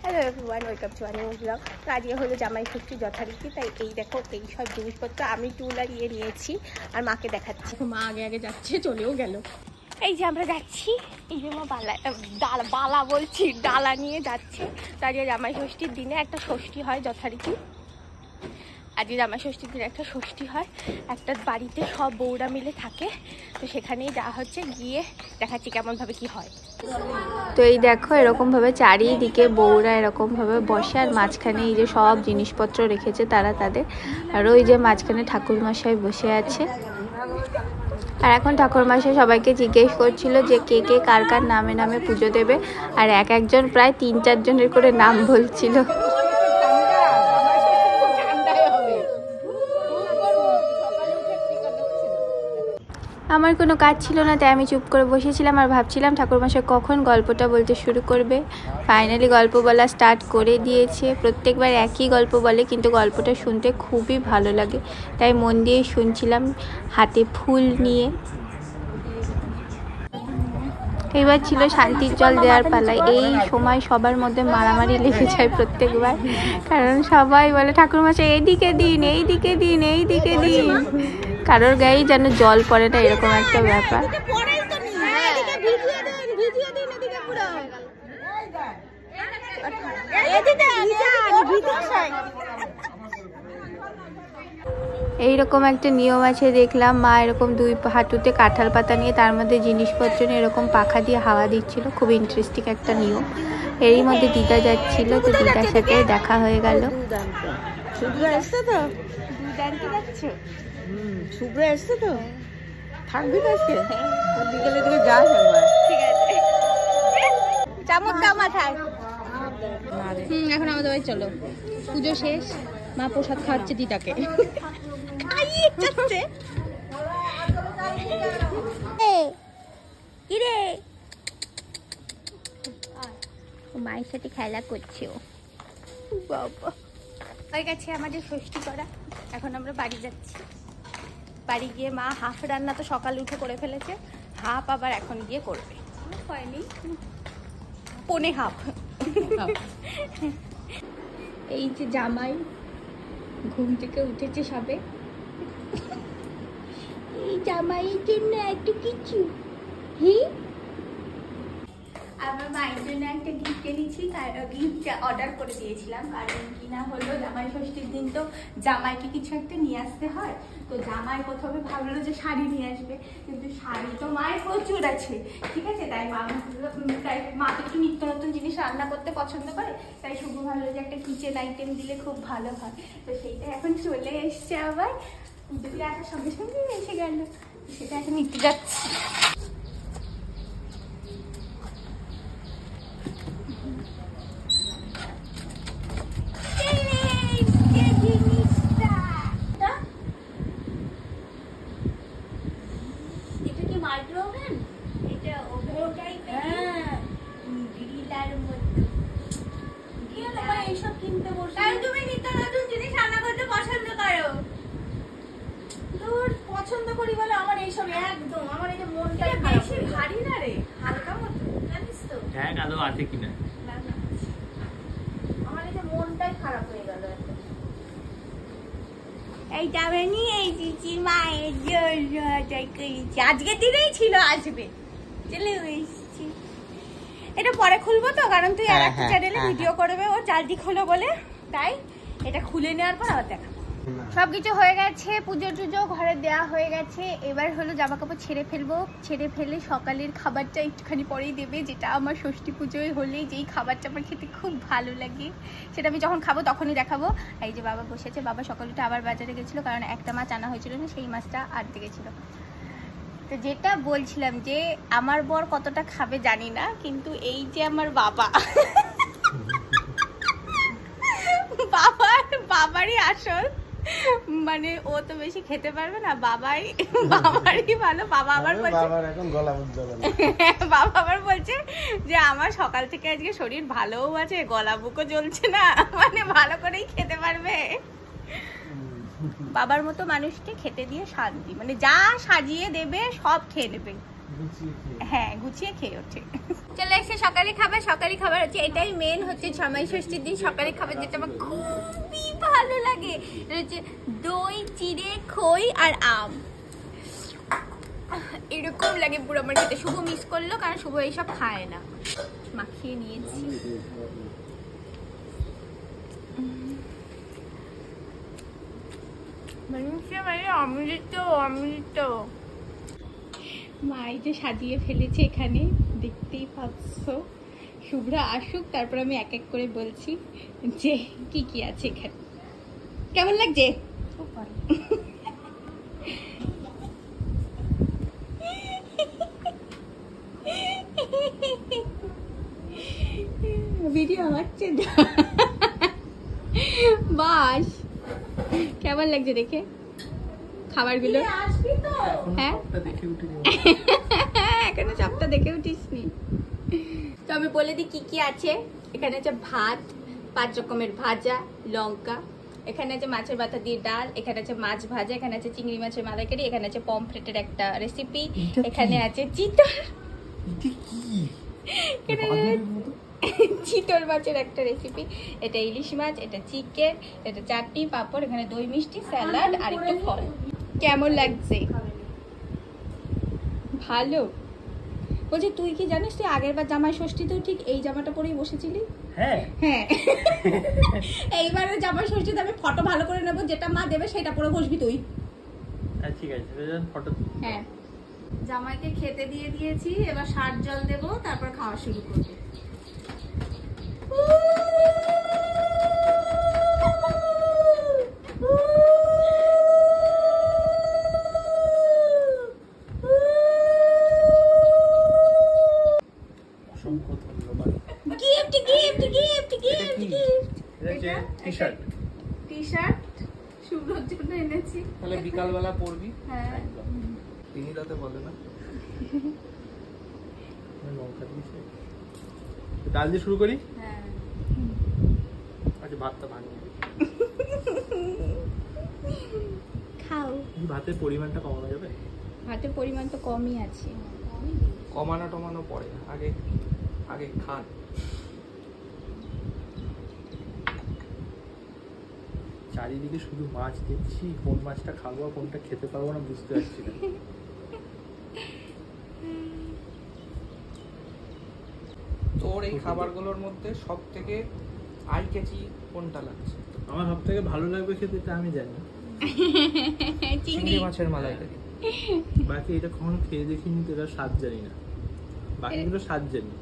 Hello everyone, welcome to a new blog. তো আজকে হলো জামাই ষষ্ঠী যথারীতি, তাই এই দেখো এই সব জিনিসপত্র আমি টুল আর নিয়েছি আর মাকে দেখাচ্ছি। মা আগে আগে যাচ্ছে, চলেও গেল। এই যে আমরা যাচ্ছি, এই যে মা বালা বলছি ডালা নিয়ে যাচ্ছে। তো আজকে জামাই ষষ্ঠীর দিনে একটা ষষ্ঠী হয় যথারীতি। আজকে জামাই ষষ্ঠীর দিনে একটা ষষ্ঠী হয়, একটা বাড়িতে সব বউরা মিলে থাকে। তো সেখানেই যাওয়া হচ্ছে, গিয়ে দেখাচ্ছি কেমনভাবে কি হয়। তো এই দেখো এরকমভাবে চারিদিকে বউরা এরকমভাবে বসে, আর মাঝখানে এই যে সব জিনিসপত্র রেখেছে তারা তাদের। আর ওই যে মাঝখানে ঠাকুরমশাই বসে আছে। আর এখন ঠাকুরমশাই সবাইকে জিজ্ঞেস করছিল যে কে কে কার কার নামে নামে পুজো দেবে। আর এক একজন প্রায় 3-4 জনের করে নাম বলছিল। আমার কোনো কাজ ছিল না, তাই আমি চুপ করে বসেছিলাম আর ভাবছিলাম ঠাকুরমশাই কখন গল্পটা বলতে শুরু করবে। ফাইনালি গল্প বলা স্টার্ট করে দিয়েছে। প্রত্যেকবার একই গল্প বলে, কিন্তু গল্পটা শুনতে খুবই ভালো লাগে, তাই মন দিয়ে শুনছিলাম হাতে ফুল নিয়ে। এবার ছিল শান্তির জল দেওয়ার পালায়। এই সময় সবার মধ্যে মারামারি লেগে যায় প্রত্যেকবার, কারণ সবাই বলে ঠাকুরমশাই এইদিকে দিন, এইদিকে দিন, এইদিকে দিন। কারোর গায়ে যেন জল পড়ে না, এরকম একটা ব্যাপার। এইরকম একটা নিয়ম আছে দেখলাম, মা এরকম 2 হাঁটুতে কাঁঠাল পাতা নিয়ে তার মধ্যে জিনিসপত্র নিয়ে এরকম পাখা দিয়ে হাওয়া দিচ্ছিল। খুব ইন্টারেস্টিং একটা নিয়ম। এরই মধ্যে দিদা যাচ্ছিল, তো দিদার সাথে দেখা হয়ে গেল। শুভ্রা এসছে তো? শুভ্রা এসছে তো? থাকবি তো আজকে? বিকেলে দিকে যাস একবার। ঠিক আছে, চামচ দাও মাথায়। এখন আমাদের বাড়ি চলো, পুজো শেষ। মা প্রসাদ খাওয়াচ্ছে দিদাকে। কিরে মায়ের সাথে খেলা করছে ও। বাবা, হয়ে গেছে আমাদের ষষ্ঠী করা। এখন আমরা বাড়ি যাচ্ছি। বাড়ি গিয়ে মা হাফ রান্না তো সকালে উঠে করে ফেলেছে, হাফ আবার এখন গিয়ে করবে। হয়নি, পনে হাফ। এই যে জামাই ঘুম থেকে উঠেছে সবে। এই জামাইয়ের জন্য একটু কিছু আমার মায়ের জন্য একটা গিফট এনেছি। গিফট অর্ডার করে দিয়েছিলাম, কারণ কিনা হলো জামাই ষষ্ঠীর দিন তো জামাইকে কিছু একটা নিয়ে আসতে হয়। তো জামাই প্রথমে ভাবলো যে শাড়ি নিয়ে আসবে, কিন্তু শাড়ি তো মায়ের প্রচুর আছে, ঠিক আছে। তাই মা তো একটু নিত্য নতুন জিনিস রান্না করতে পছন্দ করে, তাই শুভ ভাবলো যে একটা কিচেন আইটেম দিলে খুব ভালো হয়। তো সেইটা এখন চলে এসছে, আবার যদি আসার সঙ্গে সঙ্গে এসে গেল, সেটা এখন নিতে যাচ্ছি। পছন্দ করি বলে আমার এইসব একদম, আমার এই যে মনটা বেশি ভারী না রে, হালকা মতো, জানিস তো? হ্যাঁ, আদৌ আছে কিনা আমার এই যে মনটাই খারাপ হয়ে গেল একদম। এইটা আমি নিয়ে এসেছি মায়ের জন্য, আজকের দিনেই ছিল, আসবে চলে এসেছি। এটা পরে খুলবো তো, কারণ তুই আর একটা চ্যানেলে ভিডিও করবে, ও চালটি খোলো বলে, তাই এটা খুলে নেওয়ার পর আবার দেখা। সবকিছু হয়ে গেছে, পুজো টুজো ঘরে দেওয়া হয়ে গেছে। এবার হলো জামা কাপড় ছেড়ে ফেলবো। ছেড়ে ফেলে সকালের খাবারটা একটুখানি পরেই দেবে, যেটা আমার ষষ্ঠী পুজোয় হলেই যেই খাবারটা আমার খেতে খুব ভালো লাগে, সেটা আমি যখন খাবো তখনই দেখাবো। এই যে বাবা বসেছে, বাবা সকালে উঠে আবার বাজারে গেছিলো, কারণ একটা মাছ আনা হয়েছিল না, সেই মাছটা আনতে গেছিলো। তো যেটা বলছিলাম যে আমার বর কতটা খাবে জানি না, কিন্তু এই যে আমার বাবা বাবারই আসল, মানে ও তো বেশি খেতে পারবে না, বাবারই ভালো। বাবা আবার বলছে যে আমার সকাল থেকে আজকে শরীর ভালোও আছে, গলা বুকও জ্বলছে না, মানে ভালো করেই খেতে পারবে। বাবার মতো মানুষকে খেতে দিয়ে শান্তি, মানে যা সাজিয়ে দেবে সব খেয়ে নেবে। হ্যাঁ গুছিয়ে খেয়ে ওঠে। চলে এসে সকালে খাবার হচ্ছে এটাই মেন, হচ্ছে জামাই ষষ্ঠীর দিন সকালে খাবার যেটা আমার খুবই ভালো লাগে, এটা হচ্ছে দই, চিড়ে, খই আর আম। এরকম লাগে পুরো আমার খেতে। শুভ মিস করলো কারণ শুভ এইসব খায় না। মাখিয়ে নিয়েছি। অমৃত অমৃত। মা এই যে সাজিয়ে ফেলেছে এখানে, দেখতেই পাচ্ছ। শুভ্রা আসুক তারপর আমি এক এক করে বলছি যে কি কি আছে এখানে। কেমন লাগছে? ভিডিও হচ্ছে বাস। কেমন লাগছে দেখে খাবারগুলো? হ্যাঁ এখানে সবটা দেখে উঠিসনি তো। আমি বলে দিই কি কি আছে। এখানে আছে ভাত, 5 রকমের ভাজা, লঙ্কা, এখানে আছে মাছের মাথা দিয়ে ডাল, এখানে আছে মাছ ভাজা, এখানে আছে চিংড়ি মাছের মালাইকারি, এখানে আছে পমফ্রেটের একটা রেসিপি, এখানে আছে চিতল মাছের একটা রেসিপি, এটা ইলিশ মাছ, এটা চিকেন, এটা চাটনি, পাপড়, এখানে দই মিষ্টি, স্যালাড আর একটু ফল। কেমন লাগছে? ভালো। বলছি তুই কি জানিস তুই আগের বার জামাই ষষ্ঠীতেও ঠিক এই জামাটা পরেই বসেছিলি? হ্যাঁ হ্যাঁ। এইবারে জামাই ষষ্ঠীতে আমি ফটো ভালো করে নেব, যেটা মা দেবে সেটা পরে বসবি তুই। ঠিক আছে ফটো। হ্যাঁ জামাইকে খেতে দিয়ে দিয়েছি, এবার 60 জল দেবো, তারপর খাওয়া শুরু করবে। বিকালবেলা পড়বি। হ্যাঁ তিনি রাতে বলে না। ডাল দিয়ে শুরু করি। হ্যাঁ আচ্ছা ভাতটা ভাঙিয়ে খাও। ভাতের পরিমাণটা কমানো যাবে? ভাতের পরিমাণ তো কমই আছে। কমানো টমানো পরে, আগে আগে খান। চারিদিকে শুধু মাছ দেখছি, কোন মাছটা খাবো আর কোনটা খেতে পারবো না বুঝতে পারছি না। তোর এই খাবারগুলোর মধ্যে সব থেকে আই ক্যাচি কোনটা লাগছে? আমার সব থেকে ভালো লাগবে খেতে এটা আমি জানি, চিংড়ি মাছের মালাইকারি। বাকি এটা কখনো খেয়ে দেখিনি তো, এটা স্বাদ জানি না, বাকিগুলো স্বাদ জানি।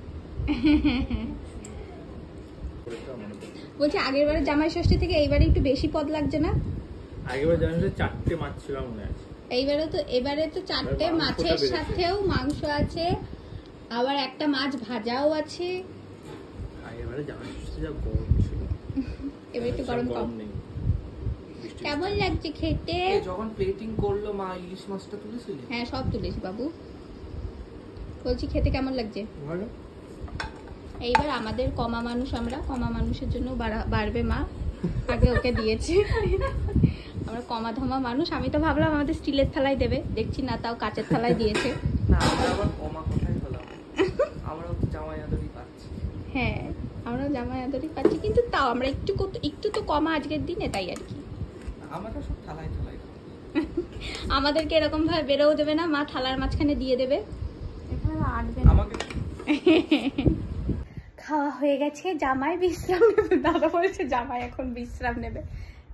বলছি আগের বারে জামাই ষষ্ঠী থেকে এইবারে একটু বেশি পদ লাগছে না? আগেরবার জামাই ষষ্ঠী 4টে মাছ ছিল মনে আছে। এবারে তো 4টে মাছের সাথেও মাংস আছে, আবার একটা মাছ ভাজাও আছে। আগেরবারে জামাই ষষ্ঠী যা গরম ছিল, এবার একটু গরম কম। কেমন লাগছে খেতে? যখন প্লেটিং করলো মা ইলিশ মাছটা তুলেছিলি? হ্যাঁ সব তুলেছি বাবু। বলছি খেতে কেমন লাগছে? ভালো। এইবার আমাদের কমা মানুষ, আমরা কমা মানুষের জন্য বাড়বে মা, আগে ওকে দিয়েছে। আমরা কমা ধমা মানুষ। আমি তো ভাবলাম আমাদের স্টিলের থালায় দেবে, দেখছি না তাও কাঁচের থালায় দিয়েছে। না আমরা আবার কমা কোথায় হলাম, আমরাও তো জামাই আদরই পাচ্ছি। হ্যাঁ আমরাও জামাই আদরই পাচ্ছি, কিন্তু তাও আমরা একটু তো কমা আজকের দিনে, তাই আর কি। আমরা সব থালায় থালায় আমাদেরকে এরকম ভাবে বেরোও দেবে না, মা থালার মাঝখানে দিয়ে দেবে। আমাকে খাওয়া হয়ে গেছে, জামাই বিশ্রাম নেবে। দাদা বলেছে জামাই এখন বিশ্রাম নেবে।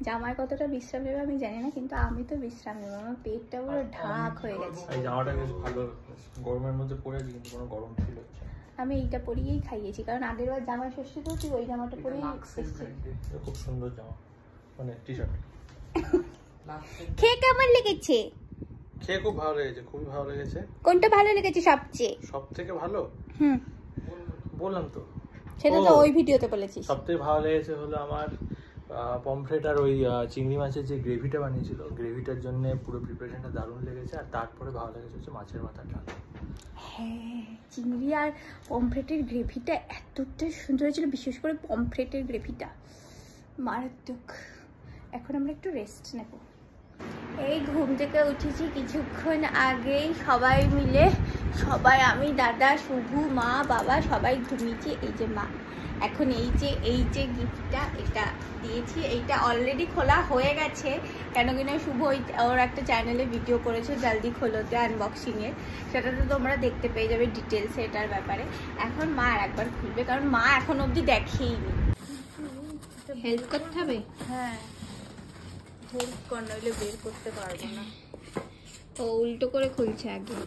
জামাই কতটা বিশ্রাম নেবে আমি জানি না, কিন্তু আমি তো বিশ্রাম নেবো। আমার পেটটা পুরো ঢাক হয়ে গেছে। এই জামাটা বেশ ভালো, গরমের মধ্যে পরেছি কিন্তু কোনো গরম ফিল হচ্ছে না। আমি এইটা পরিয়েই খাইয়েছি, কারণ আগের বার জামাই ষষ্ঠীতেও তুই ওই জামাটা পরেই এসেছিস। খুব সুন্দর জামা, মানে টি-শার্ট। খেয়ে কেমন লেগেছে? খেয়ে খুব ভালো লেগেছে, খুবই ভালো লেগেছে। কোনটা ভালো লেগেছে সবচেয়ে? সবথেকে ভালো? বললাম তো, সেটা তো ওই ভিডিওতে বলেছিস। সবথেকে ভালো লেগেছে হলো আমার পমফ্রেট আর ওই চিংড়ি মাছের যে গ্রেভিটা বানিয়েছিল, গ্রেভিটার জন্য পুরো প্রিপারেশনটা দারুণ লেগেছে। আর তারপরে ভালো লেগেছে হচ্ছে মাছের মাথাটা। হ্যাঁ চিংড়ি আর পমফ্রেটের গ্রেভিটা এতটা সুন্দর হয়েছিল, বিশেষ করে পমফ্রেটের গ্রেভিটা মারাত্মক। এখন আমরা একটু রেস্ট নেব। এই ঘুম থেকে উঠেছি কিছুক্ষণ আগেই, সবাই মিলে, সবাই আমি, দাদা, শুভু, মা, বাবা সবাই ঘুমিয়েছি। এই যে মা এখন এই যে গিফটটা এটা দিয়েছি, এইটা অলরেডি খোলা হয়ে গেছে, কেন কিনা শুভ ওর একটা চ্যানেলে ভিডিও করেছে জলদি খোলোতে আনবক্সিংয়ের, সেটাতে তোমরা দেখতে পেয়ে যাবে ডিটেলসে এটার ব্যাপারে। এখন মা আর একবার খুলবে, কারণ মা এখন অবধি দেখেইনি। হেল্প করতে হবে। হ্যাঁ হেল্প কর, নইলে বের করতে পারবো না। ও উল্টো করে খুলছে আগে।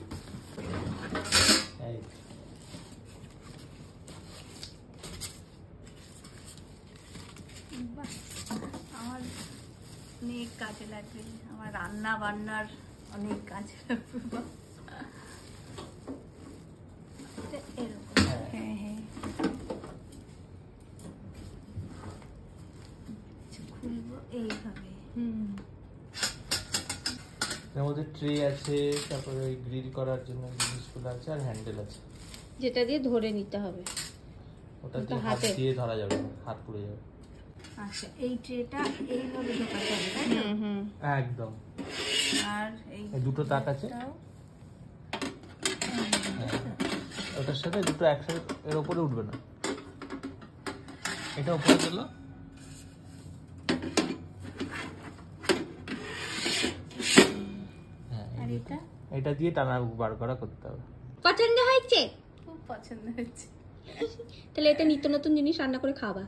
আমার অনেক কাজে লাগবে, আমার রান্না বান্নার অনেক কাজে লাগবে। হ্যাঁ হ্যাঁ খুলবো এইভাবে। এর মধ্যে ট্রে আছে, তারপরে গ্রিল করার জন্য জিনিসগুলো আছে, আর হ্যান্ডেল আছে যেটা দিয়ে ধরে নিতে হবে। ওটা দিয়ে হাত দিয়ে ধরা যাবে না, হাত পুড়ে যাবে। আচ্ছা এই ট্রেটা এইভাবে ঢোকাতে হবে তাই তো? একদম। আর এই দুটো তাক আছে, ওটার সাথে দুটো একসাথে এর উপরে উঠবে না, এটা উপরে গেল। এটা দিয়ে টানা বার করা করতে হবে। পছন্দ হয়েছে? খুব পছন্দ হচ্ছে। তাহলে এটা নিত্য নতুন জিনিস রান্না করে খাওয়া।